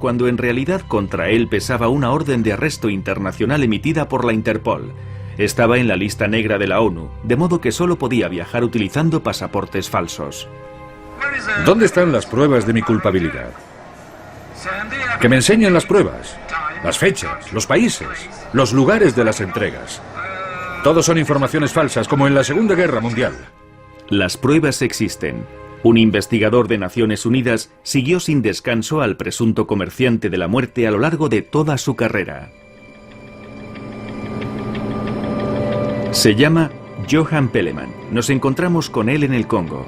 cuando en realidad contra él pesaba una orden de arresto internacional emitida por la Interpol. Estaba en la lista negra de la ONU, de modo que solo podía viajar utilizando pasaportes falsos. ¿Dónde están las pruebas de mi culpabilidad? Que me enseñen las pruebas, las fechas, los países, los lugares de las entregas. Todos son informaciones falsas, como en la Segunda Guerra Mundial. Las pruebas existen. Un investigador de Naciones Unidas siguió sin descanso al presunto comerciante de la muerte a lo largo de toda su carrera. Se llama Johan Peleman. Nos encontramos con él en el Congo.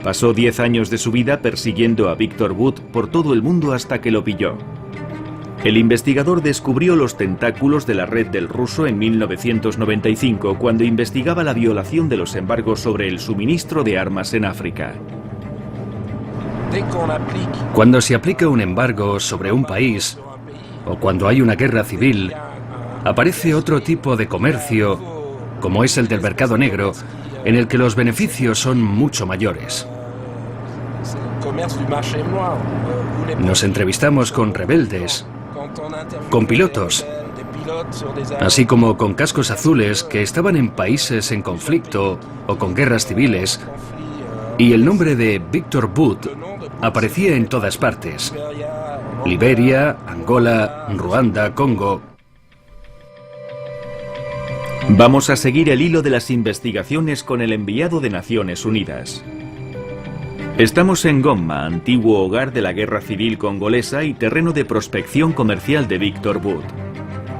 Pasó 10 años de su vida persiguiendo a Victor Bout por todo el mundo hasta que lo pilló. El investigador descubrió los tentáculos de la red del ruso en 1995, cuando investigaba la violación de los embargos sobre el suministro de armas en África. Cuando se aplica un embargo sobre un país, o cuando hay una guerra civil, aparece otro tipo de comercio, como es el del mercado negro, en el que los beneficios son mucho mayores. Nos entrevistamos con rebeldes, con pilotos, así como con cascos azules que estaban en países en conflicto o con guerras civiles, y el nombre de Victor Bout aparecía en todas partes: Liberia, Angola, Ruanda, Congo. Vamos a seguir el hilo de las investigaciones con el enviado de Naciones Unidas. Estamos en Goma, antiguo hogar de la guerra civil congolesa y terreno de prospección comercial de Victor Bout.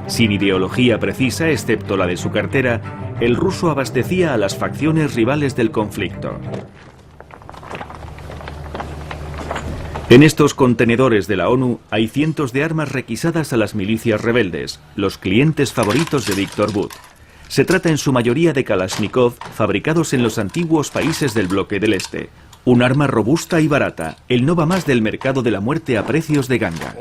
Sin ideología precisa, excepto la de su cartera, el ruso abastecía a las facciones rivales del conflicto. En estos contenedores de la ONU hay cientos de armas requisadas a las milicias rebeldes, los clientes favoritos de Victor Bout. Se trata en su mayoría de Kalashnikov, fabricados en los antiguos países del bloque del Este. Un arma robusta y barata, el no va más del mercado de la muerte a precios de ganga.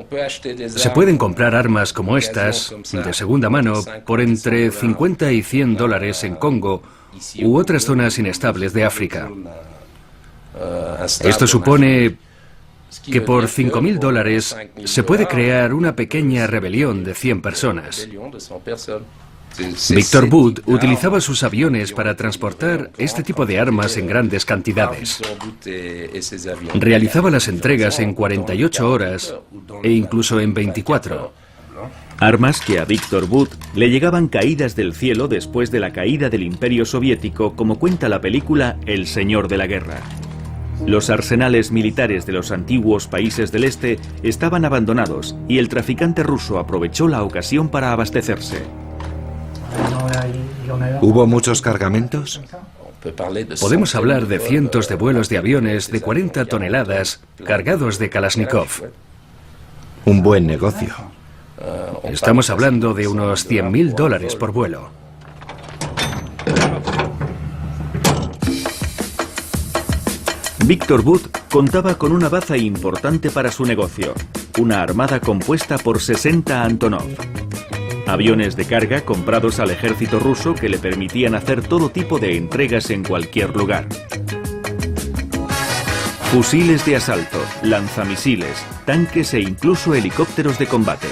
Se pueden comprar armas como estas, de segunda mano, por entre 50 y 100 dólares en Congo u otras zonas inestables de África. Esto supone que por 5.000 dólares se puede crear una pequeña rebelión de 100 personas. Victor Bout utilizaba sus aviones para transportar este tipo de armas en grandes cantidades. Realizaba las entregas en 48 horas e incluso en 24. Armas que a Victor Bout le llegaban caídas del cielo después de la caída del Imperio Soviético, como cuenta la película El Señor de la Guerra. Los arsenales militares de los antiguos países del Este estaban abandonados y el traficante ruso aprovechó la ocasión para abastecerse. ¿Hubo muchos cargamentos? Podemos hablar de cientos de vuelos de aviones de 40 toneladas cargados de Kalashnikov. Un buen negocio. Estamos hablando de unos 100.000 dólares por vuelo. Victor Bout contaba con una baza importante para su negocio, una armada compuesta por 60 Antonov. Aviones de carga comprados al ejército ruso que le permitían hacer todo tipo de entregas en cualquier lugar. Fusiles de asalto, lanzamisiles, tanques e incluso helicópteros de combate.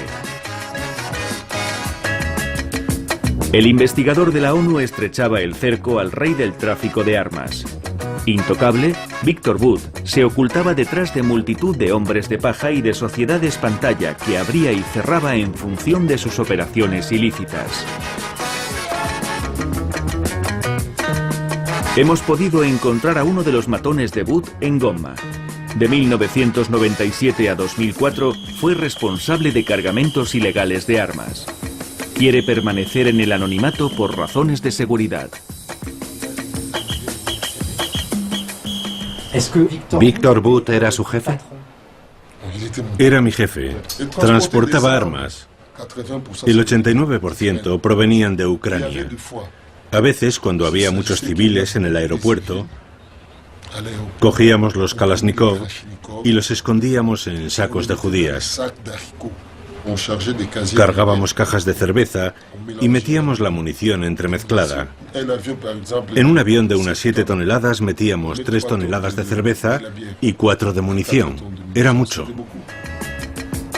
El investigador de la ONU estrechaba el cerco al rey del tráfico de armas. Intocable, Victor Bout se ocultaba detrás de multitud de hombres de paja y de sociedades pantalla que abría y cerraba en función de sus operaciones ilícitas. Hemos podido encontrar a uno de los matones de Bout en Goma. De 1997 a 2004 fue responsable de cargamentos ilegales de armas. Quiere permanecer en el anonimato por razones de seguridad. ¿Víctor Bout era su jefe? Era mi jefe. Transportaba armas. El 89% provenían de Ucrania. A veces, cuando había muchos civiles en el aeropuerto, cogíamos los Kalashnikov y los escondíamos en sacos de judías. Cargábamos cajas de cerveza y metíamos la munición entremezclada. En un avión de unas 7 toneladas metíamos 3 toneladas de cerveza y 4 de munición. Era mucho.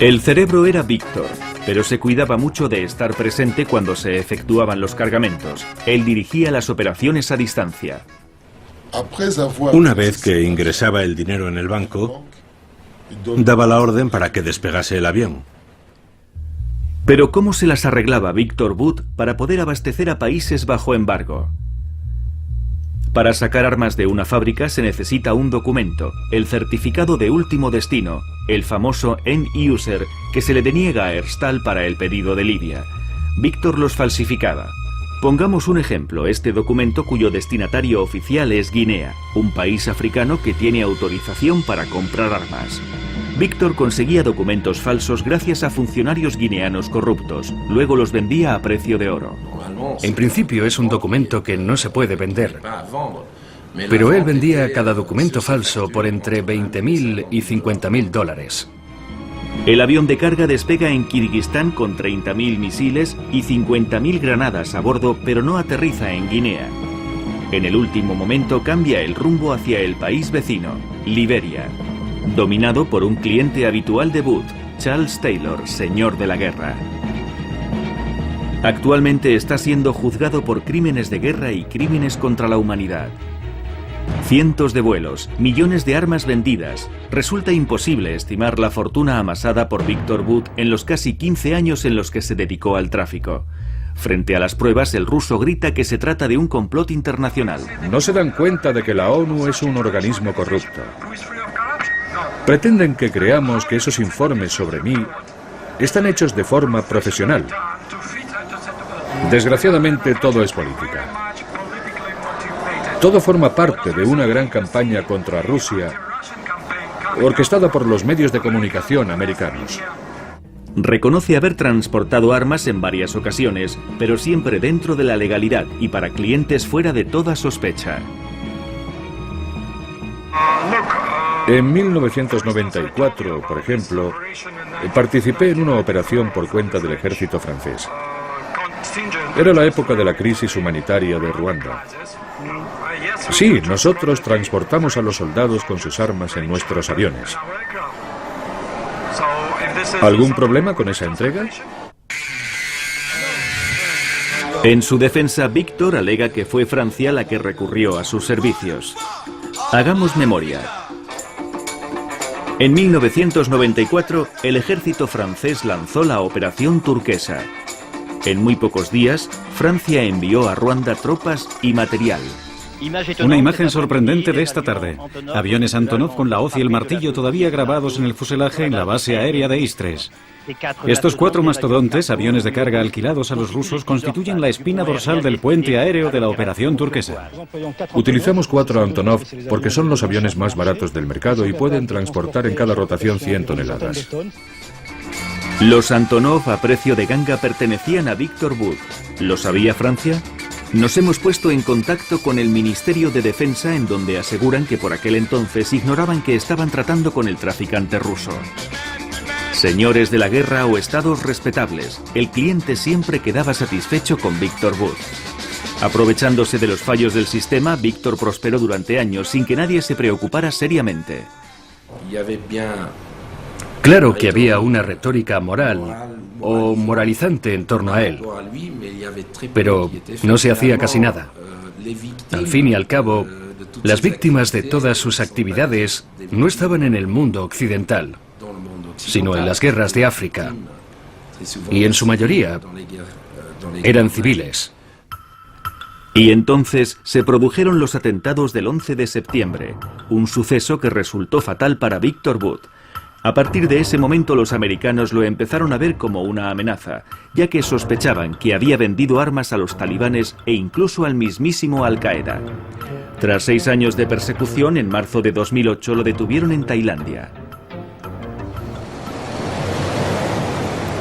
El cerebro era Víctor, pero se cuidaba mucho de estar presente cuando se efectuaban los cargamentos. Él dirigía las operaciones a distancia. Una vez que ingresaba el dinero en el banco, daba la orden para que despegase el avión. Pero ¿cómo se las arreglaba Victor Wood para poder abastecer a países bajo embargo? Para sacar armas de una fábrica se necesita un documento, el certificado de último destino, el famoso End User que se le deniega a Herstal para el pedido de Libia. Víctor los falsificaba. Pongamos un ejemplo, este documento cuyo destinatario oficial es Guinea, un país africano que tiene autorización para comprar armas. Víctor conseguía documentos falsos gracias a funcionarios guineanos corruptos, luego los vendía a precio de oro. En principio es un documento que no se puede vender, pero él vendía cada documento falso por entre $20.000 y $50.000. El avión de carga despega en Kirguistán con 30.000 misiles y 50.000 granadas a bordo, pero no aterriza en Guinea. En el último momento cambia el rumbo hacia el país vecino, Liberia, dominado por un cliente habitual de Wood, Charles Taylor, señor de la guerra. Actualmente está siendo juzgado por crímenes de guerra y crímenes contra la humanidad. Cientos de vuelos, millones de armas vendidas. Resulta imposible estimar la fortuna amasada por Victor Wood en los casi 15 años en los que se dedicó al tráfico. Frente a las pruebas, el ruso grita que se trata de un complot internacional. No se dan cuenta de que la ONU es un organismo corrupto. Pretenden que creamos que esos informes sobre mí están hechos de forma profesional. Desgraciadamente, todo es política. Todo forma parte de una gran campaña contra Rusia, orquestada por los medios de comunicación americanos. Reconoce haber transportado armas en varias ocasiones, pero siempre dentro de la legalidad y para clientes fuera de toda sospecha. En 1994, por ejemplo, participé en una operación por cuenta del ejército francés. Era la época de la crisis humanitaria de Ruanda. Sí, nosotros transportamos a los soldados con sus armas en nuestros aviones. ¿Algún problema con esa entrega? En su defensa, Víctor alega que fue Francia la que recurrió a sus servicios. Hagamos memoria. En 1994, el ejército francés lanzó la Operación Turquesa. En muy pocos días, Francia envió a Ruanda tropas y material. Una imagen sorprendente de esta tarde. Aviones Antonov con la hoz y el martillo todavía grabados en el fuselaje en la base aérea de Istres. Estos 4 mastodontes, aviones de carga alquilados a los rusos, constituyen la espina dorsal del puente aéreo de la Operación Turquesa. Utilizamos 4 Antonov porque son los aviones más baratos del mercado y pueden transportar en cada rotación 100 toneladas. Los Antonov a precio de ganga pertenecían a Victor Wood. ¿Lo sabía Francia? Nos hemos puesto en contacto con el Ministerio de Defensa, en donde aseguran que por aquel entonces ignoraban que estaban tratando con el traficante ruso. Señores de la guerra o estados respetables, el cliente siempre quedaba satisfecho con Victor Wood. Aprovechándose de los fallos del sistema, Víctor prosperó durante años sin que nadie se preocupara seriamente. Claro que había una retórica moral o moralizante en torno a él, pero no se hacía casi nada. Al fin y al cabo, las víctimas de todas sus actividades no estaban en el mundo occidental, sino en las guerras de África, y en su mayoría eran civiles. Y entonces se produjeron los atentados del 11 de septiembre, un suceso que resultó fatal para Victor Wood. A partir de ese momento los americanos lo empezaron a ver como una amenaza, ya que sospechaban que había vendido armas a los talibanes e incluso al mismísimo Al-Qaeda. Tras 6 años de persecución, en marzo de 2008 lo detuvieron en Tailandia.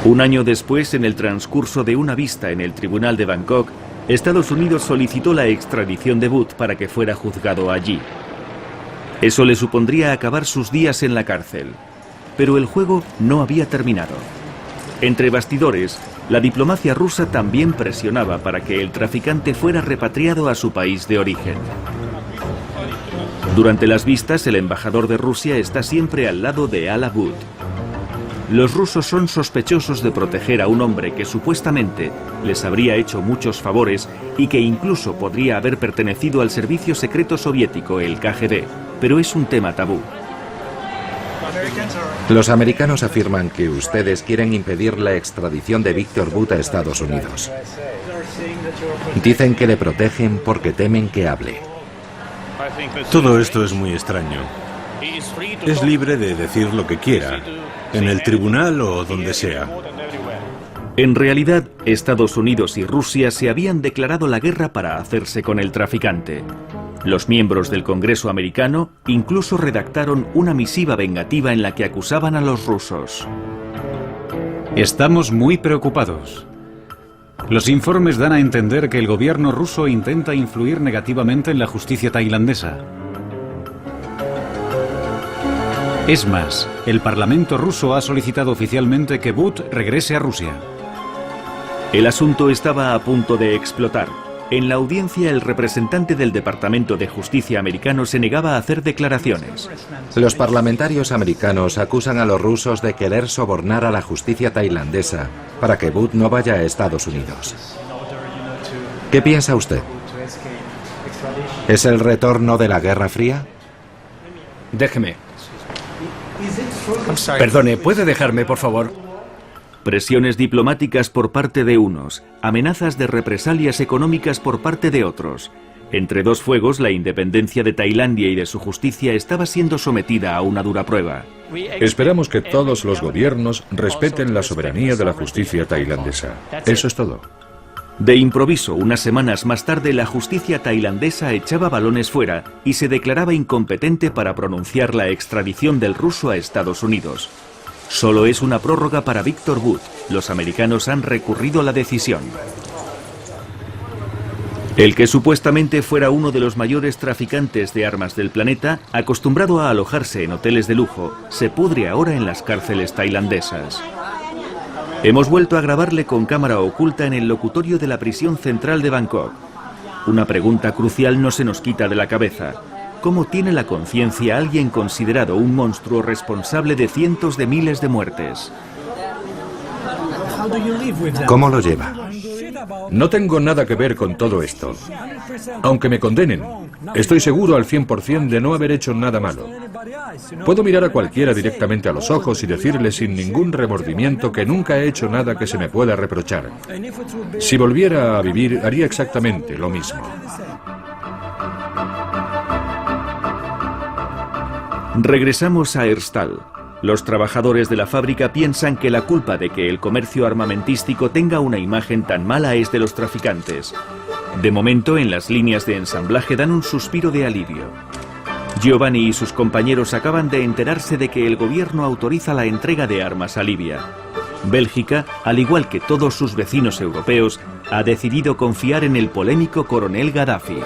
Un año después, en el transcurso de una vista en el tribunal de Bangkok, Estados Unidos solicitó la extradición de Wood para que fuera juzgado allí. Eso le supondría acabar sus días en la cárcel. Pero el juego no había terminado. Entre bastidores, la diplomacia rusa también presionaba para que el traficante fuera repatriado a su país de origen. Durante las vistas, el embajador de Rusia está siempre al lado de Ala Wood. Los rusos son sospechosos de proteger a un hombre que supuestamente les habría hecho muchos favores y que incluso podría haber pertenecido al servicio secreto soviético, el KGB, pero es un tema tabú. Los americanos afirman que ustedes quieren impedir la extradición de Viktor Bout a Estados Unidos. Dicen que le protegen porque temen que hable. Todo esto es muy extraño. Es libre de decir lo que quiera, en el tribunal o donde sea. En realidad, Estados Unidos y Rusia se habían declarado la guerra para hacerse con el traficante. Los miembros del Congreso americano incluso redactaron una misiva vengativa en la que acusaban a los rusos. Estamos muy preocupados. Los informes dan a entender que el gobierno ruso intenta influir negativamente en la justicia tailandesa. Es más, el Parlamento ruso ha solicitado oficialmente que Bout regrese a Rusia. El asunto estaba a punto de explotar. En la audiencia, el representante del Departamento de Justicia americano se negaba a hacer declaraciones. Los parlamentarios americanos acusan a los rusos de querer sobornar a la justicia tailandesa para que Bout no vaya a Estados Unidos. ¿Qué piensa usted? ¿Es el retorno de la Guerra Fría? Déjeme. Perdone, ¿puede dejarme, por favor? Presiones diplomáticas por parte de unos, amenazas de represalias económicas por parte de otros. Entre dos fuegos, la independencia de Tailandia y de su justicia estaba siendo sometida a una dura prueba. Esperamos que todos los gobiernos respeten la soberanía de la justicia tailandesa. Eso es todo. De improviso, unas semanas más tarde, la justicia tailandesa echaba balones fuera y se declaraba incompetente para pronunciar la extradición del ruso a Estados Unidos. Solo es una prórroga para Viktor Bout. Los americanos han recurrido a la decisión. El que supuestamente fuera uno de los mayores traficantes de armas del planeta, acostumbrado a alojarse en hoteles de lujo, se pudre ahora en las cárceles tailandesas. Hemos vuelto a grabarle con cámara oculta en el locutorio de la prisión central de Bangkok. Una pregunta crucial no se nos quita de la cabeza. ¿Cómo tiene la conciencia alguien considerado un monstruo responsable de cientos de miles de muertes? ¿Cómo lo lleva? No tengo nada que ver con todo esto. Aunque me condenen, estoy seguro al 100% de no haber hecho nada malo. Puedo mirar a cualquiera directamente a los ojos y decirle sin ningún remordimiento que nunca he hecho nada que se me pueda reprochar. Si volviera a vivir, haría exactamente lo mismo. Regresamos a Herstal. Los trabajadores de la fábrica piensan que la culpa de que el comercio armamentístico tenga una imagen tan mala es de los traficantes. De momento, en las líneas de ensamblaje dan un suspiro de alivio. Giovanni y sus compañeros acaban de enterarse de que el gobierno autoriza la entrega de armas a Libia. Bélgica, al igual que todos sus vecinos europeos, ha decidido confiar en el polémico coronel Gaddafi.